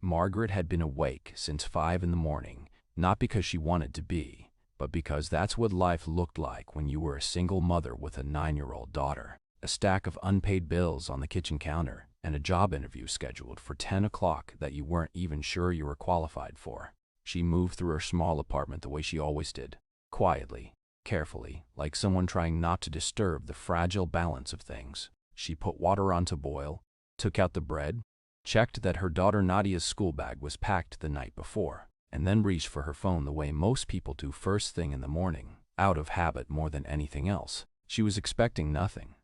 Margaret had been awake since 5 in the morning, not because she wanted to be, but because that's what life looked like when you were a single mother with a 9-year-old daughter. A stack of unpaid bills on the kitchen counter, and a job interview scheduled for 10 o'clock that you weren't even sure you were qualified for. She moved through her small apartment the way she always did, quietly, carefully, like someone trying not to disturb the fragile balance of things. She put water on to boil, took out the bread, checked that her daughter Nadia's school bag was packed the night before, and then reached for her phone the way most people do first thing in the morning, out of habit more than anything else. She was expecting nothing.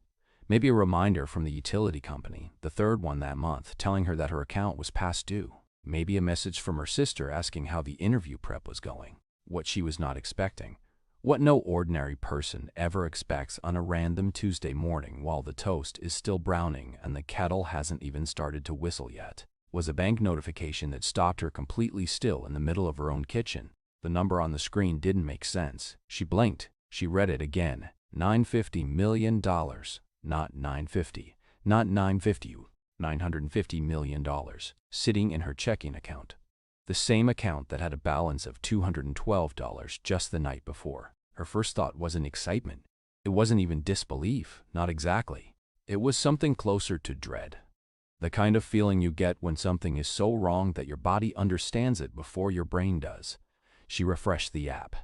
Maybe a reminder from the utility company, the third one that month, telling her that her account was past due. Maybe a message from her sister asking how the interview prep was going. What she was not expecting. What no ordinary person ever expects on a random Tuesday morning while the toast is still browning and the kettle hasn't even started to whistle yet, was a bank notification that stopped her completely still in the middle of her own kitchen. The number on the screen didn't make sense. She blinked. She read it again. $950 million. Not 950, not 950, $950 million, sitting in her checking account. The same account that had a balance of $212 just the night before. Her first thought wasn't excitement. It wasn't even disbelief, not exactly. It was something closer to dread. The kind of feeling you get when something is so wrong that your body understands it before your brain does. She refreshed the app.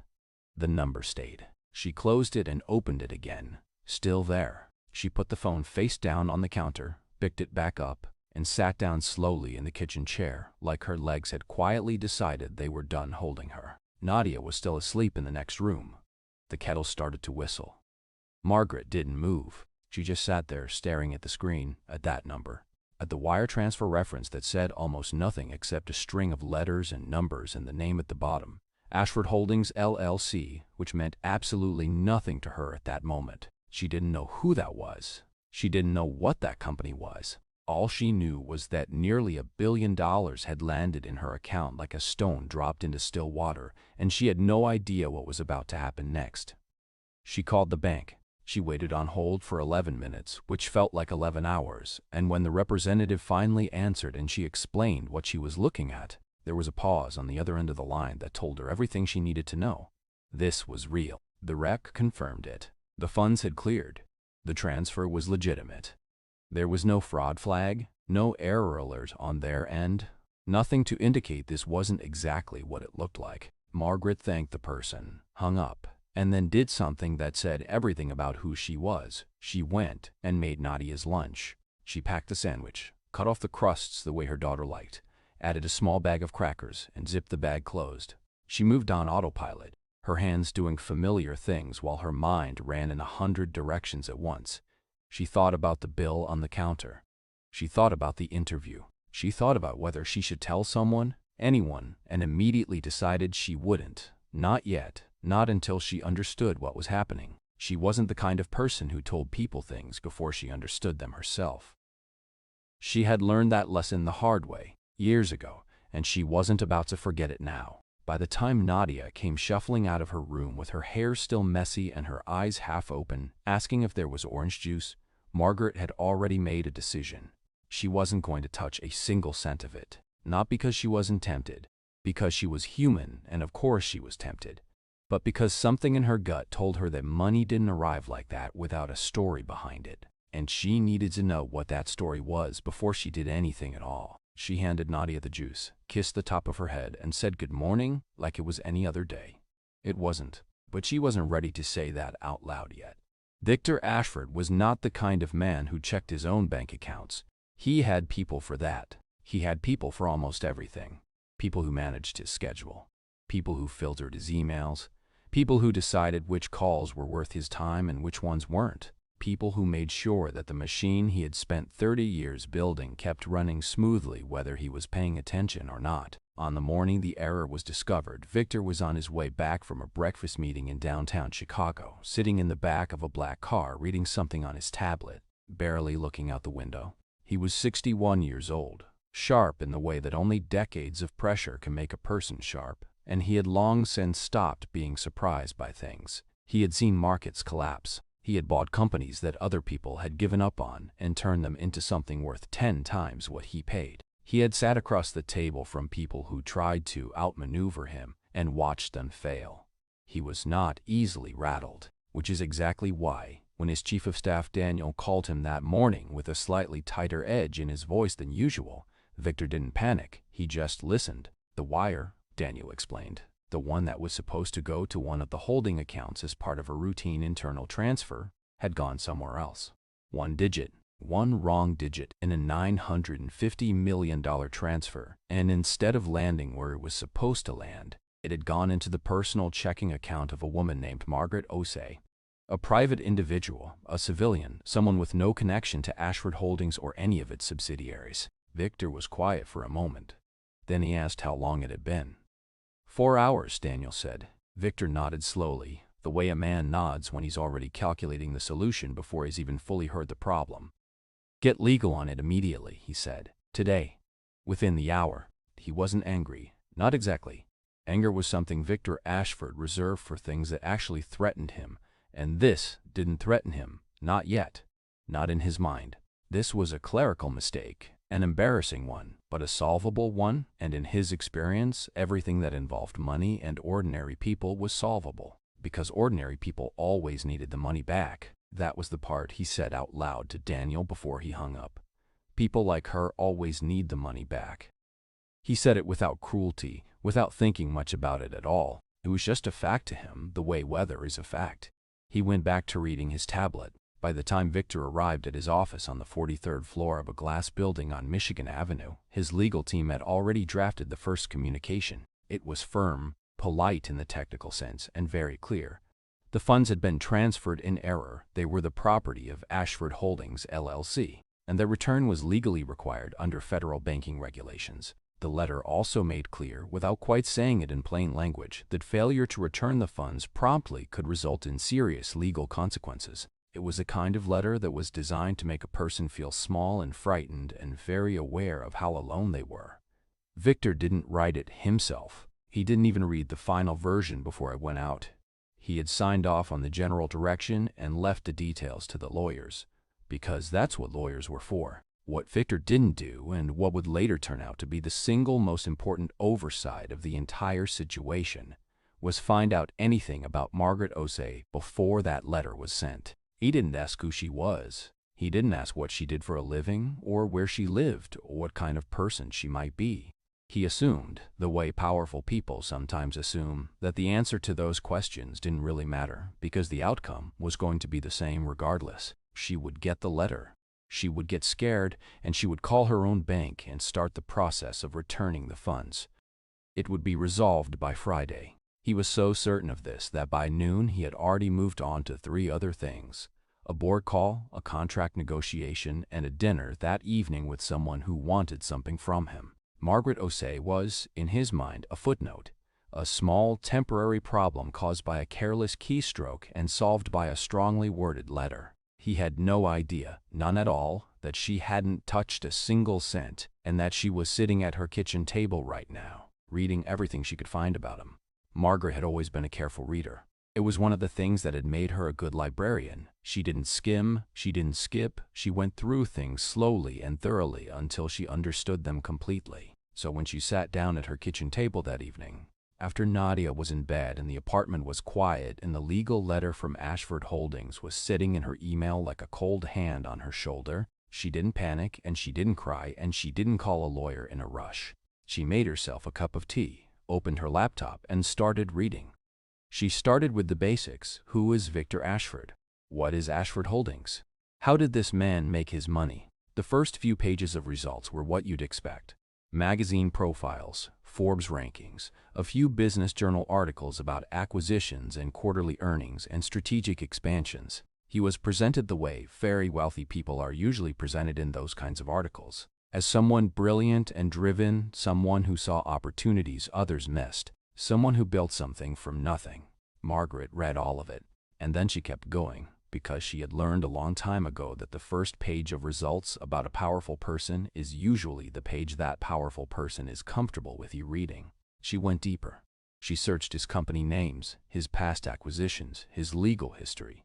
The number stayed. She closed it and opened it again. Still there. She put the phone face down on the counter, picked it back up, and sat down slowly in the kitchen chair, like her legs had quietly decided they were done holding her. Nadia was still asleep in the next room. The kettle started to whistle. Margaret didn't move. She just sat there staring at the screen, at that number, at the wire transfer reference that said almost nothing except a string of letters and numbers and the name at the bottom, Ashford Holdings LLC, which meant absolutely nothing to her at that moment. She didn't know who that was. She didn't know what that company was. All she knew was that nearly $1 billion had landed in her account like a stone dropped into still water, and she had no idea what was about to happen next. She called the bank. She waited on hold for 11 minutes, which felt like 11 hours, and when the representative finally answered and she explained what she was looking at, there was a pause on the other end of the line that told her everything she needed to know. This was real. The rec confirmed it. The funds had cleared. The transfer was legitimate. There was no fraud flag, no error alert on their end, nothing to indicate this wasn't exactly what it looked like. Margaret thanked the person, hung up, and then did something that said everything about who she was. She went and made Nadia's lunch. She packed a sandwich, cut off the crusts the way her daughter liked, added a small bag of crackers, and zipped the bag closed. She moved on autopilot, her hands doing familiar things while her mind ran in 100 directions at once. She thought about the bill on the counter. She thought about the interview. She thought about whether she should tell someone, anyone, and immediately decided she wouldn't. Not yet, not until she understood what was happening. She wasn't the kind of person who told people things before she understood them herself. She had learned that lesson the hard way, years ago, and she wasn't about to forget it now. By the time Nadia came shuffling out of her room with her hair still messy and her eyes half open, asking if there was orange juice, Margaret had already made a decision. She wasn't going to touch a single cent of it. Not because she wasn't tempted, because she was human and of course she was tempted, but because something in her gut told her that money didn't arrive like that without a story behind it, and she needed to know what that story was before she did anything at all. She handed Nadia the juice, kissed the top of her head, and said good morning like it was any other day. It wasn't, but she wasn't ready to say that out loud yet. Victor Ashford was not the kind of man who checked his own bank accounts. He had people for that. He had people for almost everything. People who managed his schedule. People who filtered his emails. People who decided which calls were worth his time and which ones weren't. People who made sure that the machine he had spent 30 years building kept running smoothly whether he was paying attention or not. On the morning the error was discovered, Victor was on his way back from a breakfast meeting in downtown Chicago, sitting in the back of a black car reading something on his tablet, barely looking out the window. He was 61 years old, sharp in the way that only decades of pressure can make a person sharp, and he had long since stopped being surprised by things. He had seen markets collapse. He had bought companies that other people had given up on and turned them into something worth 10 times what he paid. He had sat across the table from people who tried to outmaneuver him and watched them fail. He was not easily rattled, which is exactly why, when his chief of staff Daniel called him that morning with a slightly tighter edge in his voice than usual, Victor didn't panic, he just listened. The wire, Daniel explained, the one that was supposed to go to one of the holding accounts as part of a routine internal transfer, had gone somewhere else. One wrong digit in a $950 million transfer, and instead of landing where it was supposed to land, it had gone into the personal checking account of a woman named Margaret Osei. A private individual, a civilian, someone with no connection to Ashford Holdings or any of its subsidiaries. Victor was quiet for a moment. Then he asked how long it had been. 4 hours, Daniel said. Victor nodded slowly, the way a man nods when he's already calculating the solution before he's even fully heard the problem. Get legal on it immediately, he said. Today. Within the hour. He wasn't angry. Not exactly. Anger was something Victor Ashford reserved for things that actually threatened him. And this didn't threaten him, not yet, not in his mind. This was a clerical mistake, an embarrassing one, but a solvable one, and in his experience, everything that involved money and ordinary people was solvable, because ordinary people always needed the money back. That was the part he said out loud to Daniel before he hung up. People like her always need the money back. He said it without cruelty, without thinking much about it at all. It was just a fact to him, the way weather is a fact. He went back to reading his tablet. By the time Victor arrived at his office on the 43rd floor of a glass building on Michigan Avenue, his legal team had already drafted the first communication. It was firm, polite in the technical sense, and very clear. The funds had been transferred in error. They were the property of Ashford Holdings, LLC, and their return was legally required under federal banking regulations. The letter also made clear, without quite saying it in plain language, that failure to return the funds promptly could result in serious legal consequences. It was a kind of letter that was designed to make a person feel small and frightened and very aware of how alone they were. Victor didn't write it himself. He didn't even read the final version before it went out. He had signed off on the general direction and left the details to the lawyers, because that's what lawyers were for. What Victor didn't do, and what would later turn out to be the single most important oversight of the entire situation, was find out anything about Margaret Osei before that letter was sent. He didn't ask who she was. He didn't ask what she did for a living, or where she lived, or what kind of person she might be. He assumed, the way powerful people sometimes assume, that the answer to those questions didn't really matter, because the outcome was going to be the same regardless. She would get the letter. She would get scared, and she would call her own bank and start the process of returning the funds. It would be resolved by Friday. He was so certain of this that by noon he had already moved on to 3 other things: a board call, a contract negotiation, and a dinner that evening with someone who wanted something from him. Margaret Osei was, in his mind, a footnote, a small, temporary problem caused by a careless keystroke and solved by a strongly worded letter. He had no idea, none at all, that she hadn't touched a single cent, and that she was sitting at her kitchen table right now, reading everything she could find about him. Margaret had always been a careful reader. It was one of the things that had made her a good librarian. She didn't skim, she didn't skip, she went through things slowly and thoroughly until she understood them completely. So when she sat down at her kitchen table that evening, after Nadia was in bed and the apartment was quiet and the legal letter from Ashford Holdings was sitting in her email like a cold hand on her shoulder, she didn't panic and she didn't cry and she didn't call a lawyer in a rush. She made herself a cup of tea, opened her laptop, and started reading. She started with the basics. Who is Victor Ashford? What is Ashford Holdings? How did this man make his money? The first few pages of results were what you'd expect. Magazine profiles, Forbes rankings, a few business journal articles about acquisitions and quarterly earnings and strategic expansions. He was presented the way very wealthy people are usually presented in those kinds of articles, as someone brilliant and driven, someone who saw opportunities others missed, someone who built something from nothing. Margaret read all of it, and then she kept going, because she had learned a long time ago that the first page of results about a powerful person is usually the page that powerful person is comfortable with you reading. She went deeper. She searched his company names, his past acquisitions, his legal history.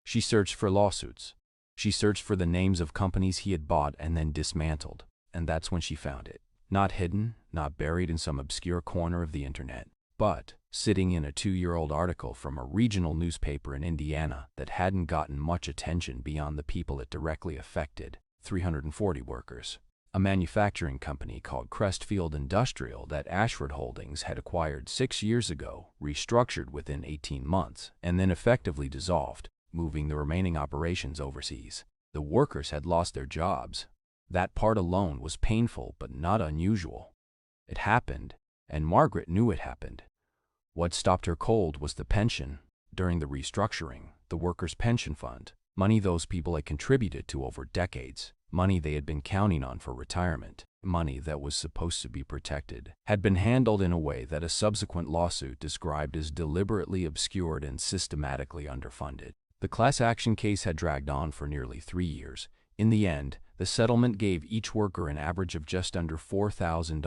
She searched for lawsuits. She searched for the names of companies he had bought and then dismantled, and that's when she found it. Not hidden, not buried in some obscure corner of the internet, but sitting in a 2-year-old article from a regional newspaper in Indiana that hadn't gotten much attention beyond the people it directly affected, 340 workers. A manufacturing company called Crestfield Industrial that Ashford Holdings had acquired 6 years ago, restructured within 18 months, and then effectively dissolved, moving the remaining operations overseas. The workers had lost their jobs. That part alone was painful but not unusual. It happened, and Margaret knew it happened. What stopped her cold was the pension. During the restructuring, the workers' pension fund, money those people had contributed to over decades, money they had been counting on for retirement, money that was supposed to be protected, had been handled in a way that a subsequent lawsuit described as deliberately obscured and systematically underfunded. The class action case had dragged on for nearly 3 years. In the end, the settlement gave each worker an average of just under $4,000.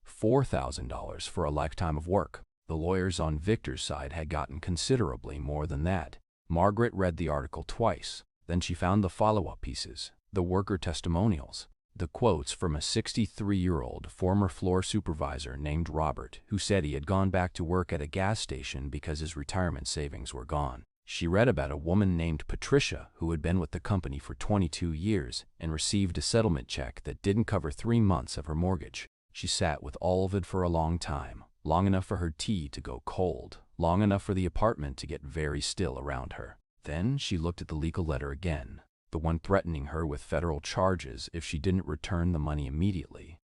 $4,000 for a lifetime of work. The lawyers on Victor's side had gotten considerably more than that. Margaret read the article twice. Then she found the follow-up pieces, the worker testimonials, the quotes from a 63-year-old former floor supervisor named Robert who said he had gone back to work at a gas station because his retirement savings were gone. She read about a woman named Patricia who had been with the company for 22 years and received a settlement check that didn't cover 3 months of her mortgage. She sat with all of it for a long time, long enough for her tea to go cold, long enough for the apartment to get very still around her. Then she looked at the legal letter again, the one threatening her with federal charges if she didn't return the money immediately,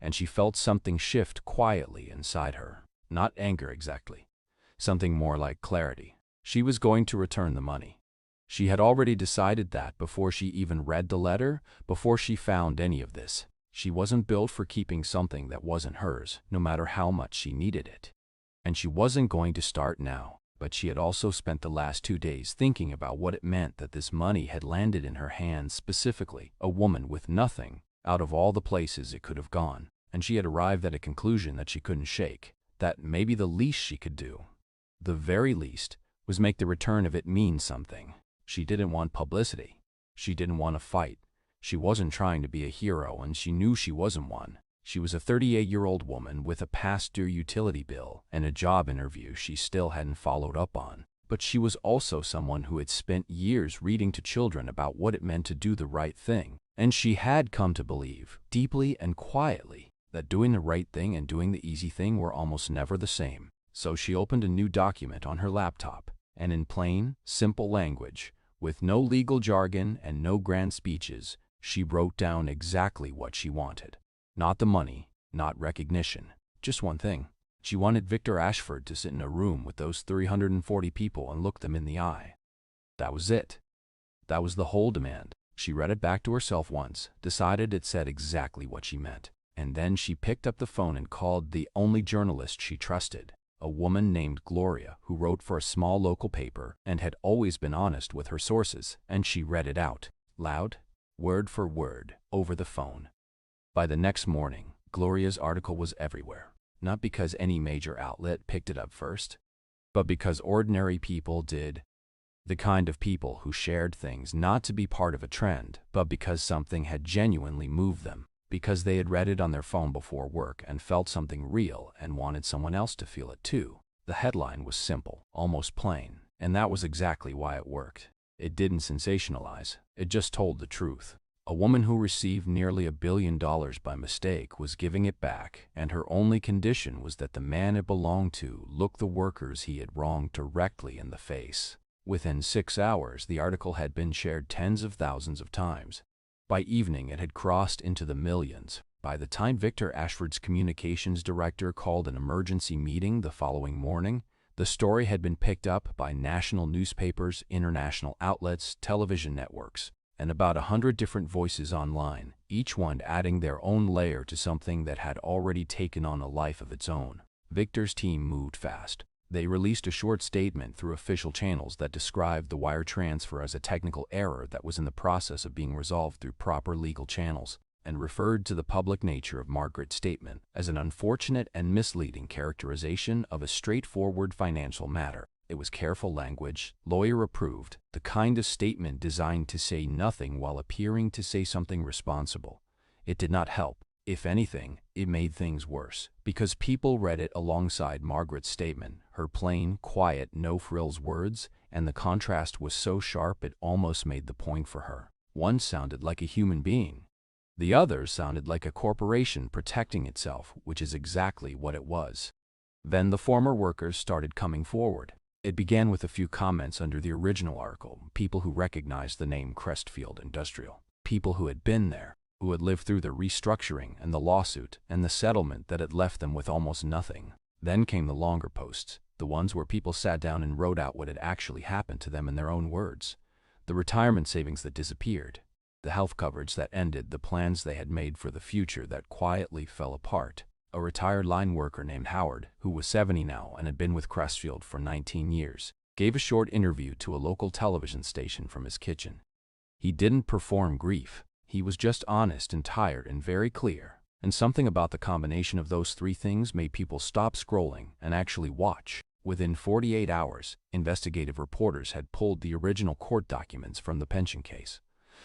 and she felt something shift quietly inside her. Not anger exactly, something more like clarity. She was going to return the money. She had already decided that before she even read the letter, before she found any of this. She wasn't built for keeping something that wasn't hers, no matter how much she needed it. And she wasn't going to start now, but she had also spent the last 2 days thinking about what it meant that this money had landed in her hands specifically, a woman with nothing, out of all the places it could have gone, and she had arrived at a conclusion that she couldn't shake, that maybe the least she could do, the very least, was make the return of it mean something. She didn't want publicity. She didn't want a fight. She wasn't trying to be a hero, and she knew she wasn't one. She was a 38-year-old woman with a past-due utility bill and a job interview she still hadn't followed up on. But she was also someone who had spent years reading to children about what it meant to do the right thing. And she had come to believe, deeply and quietly, that doing the right thing and doing the easy thing were almost never the same. So she opened a new document on her laptop, and in plain, simple language, with no legal jargon and no grand speeches, she wrote down exactly what she wanted. Not the money, not recognition, just one thing. She wanted Victor Ashford to sit in a room with those 340 people and look them in the eye. That was it. That was the whole demand. She read it back to herself once, decided it said exactly what she meant, and then she picked up the phone and called the only journalist she trusted. A woman named Gloria who wrote for a small local paper and had always been honest with her sources, and she read it out, loud, word for word, over the phone. By the next morning, Gloria's article was everywhere, not because any major outlet picked it up first, but because ordinary people did. The kind of people who shared things not to be part of a trend, but because something had genuinely moved them. Because they had read it on their phone before work and felt something real and wanted someone else to feel it too. The headline was simple, almost plain, and that was exactly why it worked. It didn't sensationalize, it just told the truth. A woman who received nearly $1 billion by mistake was giving it back, and her only condition was that the man it belonged to look the workers he had wronged directly in the face. Within 6 hours, the article had been shared tens of thousands of times. By evening, it had crossed into the millions. By the time Victor Ashford's communications director called an emergency meeting the following morning, the story had been picked up by national newspapers, international outlets, television networks, and about 100 different voices online, each one adding their own layer to something that had already taken on a life of its own. Victor's team moved fast. They released a short statement through official channels that described the wire transfer as a technical error that was in the process of being resolved through proper legal channels, and referred to the public nature of Margaret's statement as an unfortunate and misleading characterization of a straightforward financial matter. It was careful language, lawyer-approved, the kind of statement designed to say nothing while appearing to say something responsible. It did not help. If anything, it made things worse, because people read it alongside Margaret's statement, her plain, quiet, no-frills words, and the contrast was so sharp it almost made the point for her. One sounded like a human being. The other sounded like a corporation protecting itself, which is exactly what it was. Then the former workers started coming forward. It began with a few comments under the original article, people who recognized the name Crestfield Industrial, people who had been there, who had lived through the restructuring and the lawsuit and the settlement that had left them with almost nothing. Then came the longer posts, the ones where people sat down and wrote out what had actually happened to them in their own words. The retirement savings that disappeared, the health coverage that ended, the plans they had made for the future that quietly fell apart. A retired line worker named Howard, who was 70 now and had been with Crestfield for 19 years, gave a short interview to a local television station from his kitchen. He didn't perform grief. He was just honest and tired and very clear. And something about the combination of those three things made people stop scrolling and actually watch. Within 48 hours, investigative reporters had pulled the original court documents from the pension case.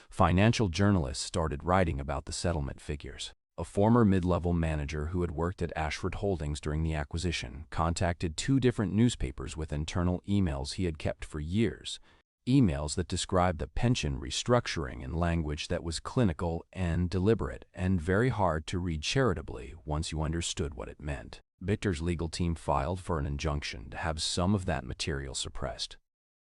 Financial journalists started writing about the settlement figures. A former mid-level manager who had worked at Ashford Holdings during the acquisition contacted 2 different newspapers with internal emails he had kept for years. Emails that described the pension restructuring in language that was clinical and deliberate and very hard to read charitably once you understood what it meant. Victor's legal team filed for an injunction to have some of that material suppressed.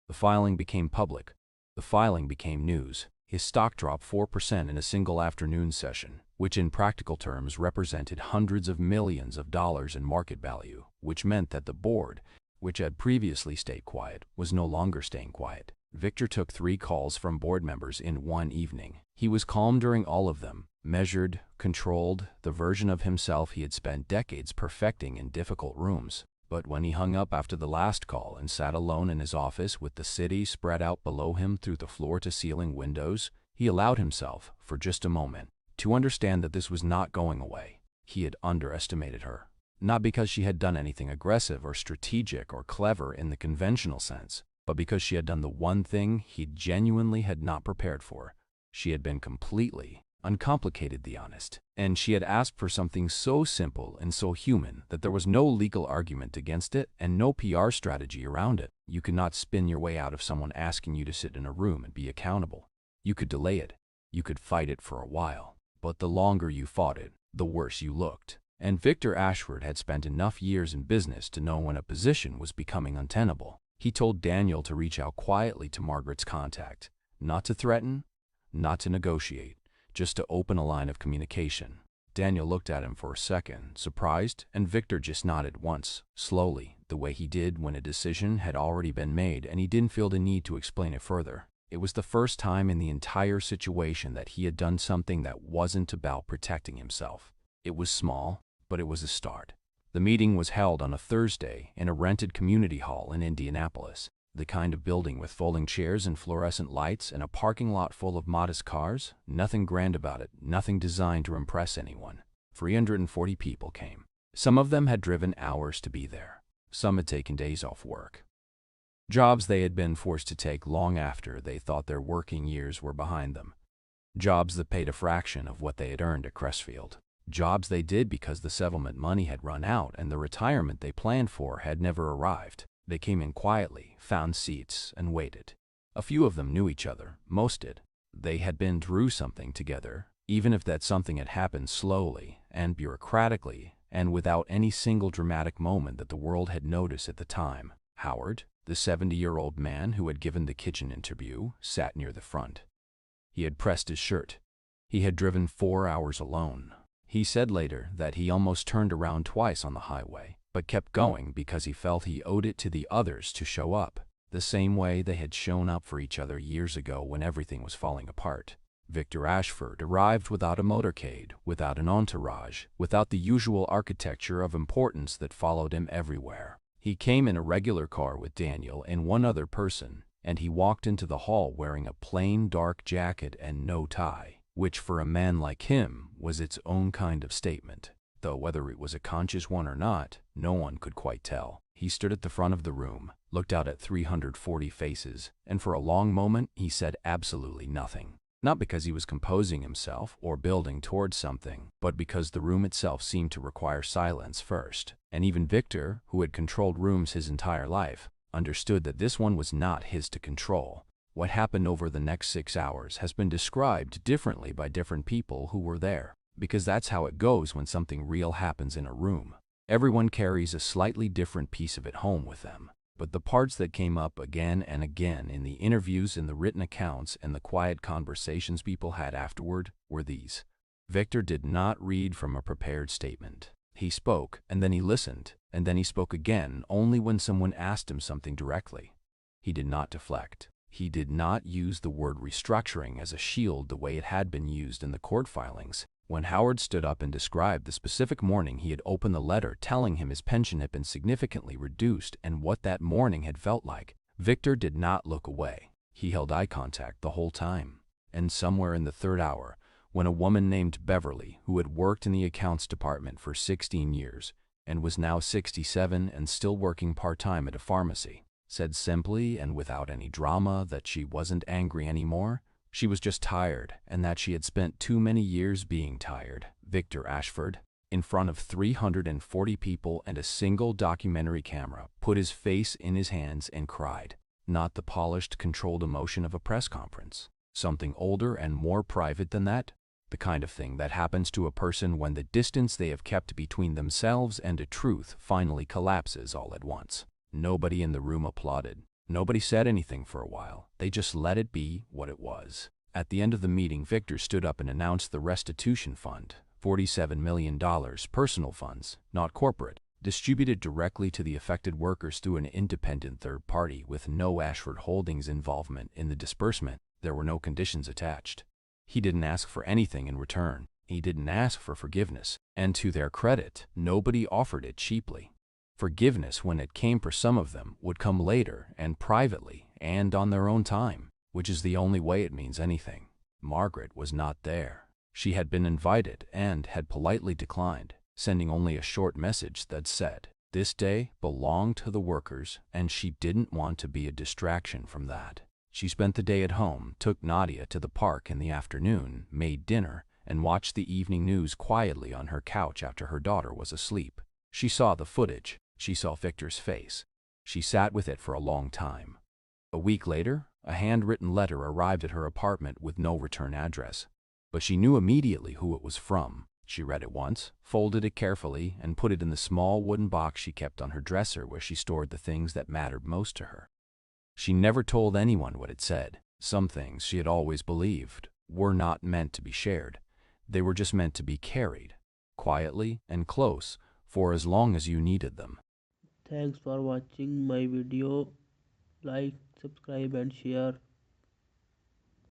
The filing became public. The filing became news. His stock dropped 4% in a single afternoon session, which in practical terms represented hundreds of millions of dollars in market value, which meant that the board, which had previously stayed quiet, was no longer staying quiet. Victor took 3 calls from board members in one evening. He was calm during all of them, measured, controlled, the version of himself he had spent decades perfecting in difficult rooms. But when he hung up after the last call and sat alone in his office with the city spread out below him through the floor-to-ceiling windows, he allowed himself, for just a moment, to understand that this was not going away. He had underestimated her. Not because she had done anything aggressive or strategic or clever in the conventional sense, but because she had done the one thing he genuinely had not prepared for. She had been completely, uncomplicated, honest, and she had asked for something so simple and so human that there was no legal argument against it and no PR strategy around it. You could not spin your way out of someone asking you to sit in a room and be accountable. You could delay it. You could fight it for a while. But the longer you fought it, the worse you looked. And Victor Ashford had spent enough years in business to know when a position was becoming untenable. He told Daniel to reach out quietly to Margaret's contact, not to threaten, not to negotiate, just to open a line of communication. Daniel looked at him for a second, surprised, and Victor just nodded once, slowly, the way he did when a decision had already been made and he didn't feel the need to explain it further. It was the first time in the entire situation that he had done something that wasn't about protecting himself. It was small, but it was a start. The meeting was held on a Thursday in a rented community hall in Indianapolis, the kind of building with folding chairs and fluorescent lights and a parking lot full of modest cars. Nothing grand about it, nothing designed to impress anyone. 340 people came. Some of them had driven hours to be there. Some had taken days off work. Jobs they had been forced to take long after they thought their working years were behind them. Jobs that paid a fraction of what they had earned at Crestfield. Jobs they did because the settlement money had run out and the retirement they planned for had never arrived. They came in quietly, found seats, and waited. A few of them knew each other, most did. They had been through something together, even if that something had happened slowly and bureaucratically and without any single dramatic moment that the world had noticed at the time. Howard, the 70-year-old man who had given the kitchen interview, sat near the front. He had pressed his shirt. He had driven 4 hours alone. He said later that he almost turned around twice on the highway, but kept going because he felt he owed it to the others to show up, the same way they had shown up for each other years ago when everything was falling apart. Victor Ashford arrived without a motorcade, without an entourage, without the usual architecture of importance that followed him everywhere. He came in a regular car with Daniel and one other person, and he walked into the hall wearing a plain dark jacket and no tie, which for a man like him was its own kind of statement, though whether it was a conscious one or not, no one could quite tell. He stood at the front of the room, looked out at 340 faces, and for a long moment he said absolutely nothing. Not because he was composing himself or building towards something, but because the room itself seemed to require silence first. And even Victor, who had controlled rooms his entire life, understood that this one was not his to control. What happened over the next 6 hours has been described differently by different people who were there, because that's how it goes when something real happens in a room. Everyone carries a slightly different piece of it home with them. But the parts that came up again and again in the interviews, in the written accounts, and the quiet conversations people had afterward were these. Victor did not read from a prepared statement. He spoke, and then he listened, and then he spoke again only when someone asked him something directly. He did not deflect. He did not use the word restructuring as a shield the way it had been used in the court filings. When Howard stood up and described the specific morning he had opened the letter telling him his pension had been significantly reduced and what that morning had felt like, Victor did not look away. He held eye contact the whole time. And somewhere in the third hour, when a woman named Beverly, who had worked in the accounts department for 16 years and was now 67 and still working part-time at a pharmacy, said simply and without any drama that she wasn't angry anymore, she was just tired, and that she had spent too many years being tired. Victor Ashford, in front of 340 people and a single documentary camera, put his face in his hands and cried. Not the polished, controlled emotion of a press conference. Something older and more private than that. The kind of thing that happens to a person when the distance they have kept between themselves and a truth finally collapses all at once. Nobody in the room applauded. Nobody said anything for a while. They just let it be what it was. At the end of the meeting, Victor stood up and announced the restitution fund, $47 million, personal funds, not corporate, distributed directly to the affected workers through an independent third party with no Ashford Holdings involvement in the disbursement. There were no conditions attached. He didn't ask for anything in return. He didn't ask for forgiveness. And to their credit, nobody offered it cheaply. Forgiveness, when it came for some of them, would come later and privately and on their own time, which is the only way it means anything. Margaret was not there. She had been invited and had politely declined, sending only a short message that said, "This day belonged to the workers," and she didn't want to be a distraction from that. She spent the day at home, took Nadia to the park in the afternoon, made dinner, and watched the evening news quietly on her couch after her daughter was asleep. She saw the footage. She saw Victor's face. She sat with it for a long time. A week later, a handwritten letter arrived at her apartment with no return address. But she knew immediately who it was from. She read it once, folded it carefully, and put it in the small wooden box she kept on her dresser where she stored the things that mattered most to her. She never told anyone what it said. Some things she had always believed were not meant to be shared. They were just meant to be carried, quietly and close, for as long as you needed them. Thanks for watching my video. Like, subscribe and share.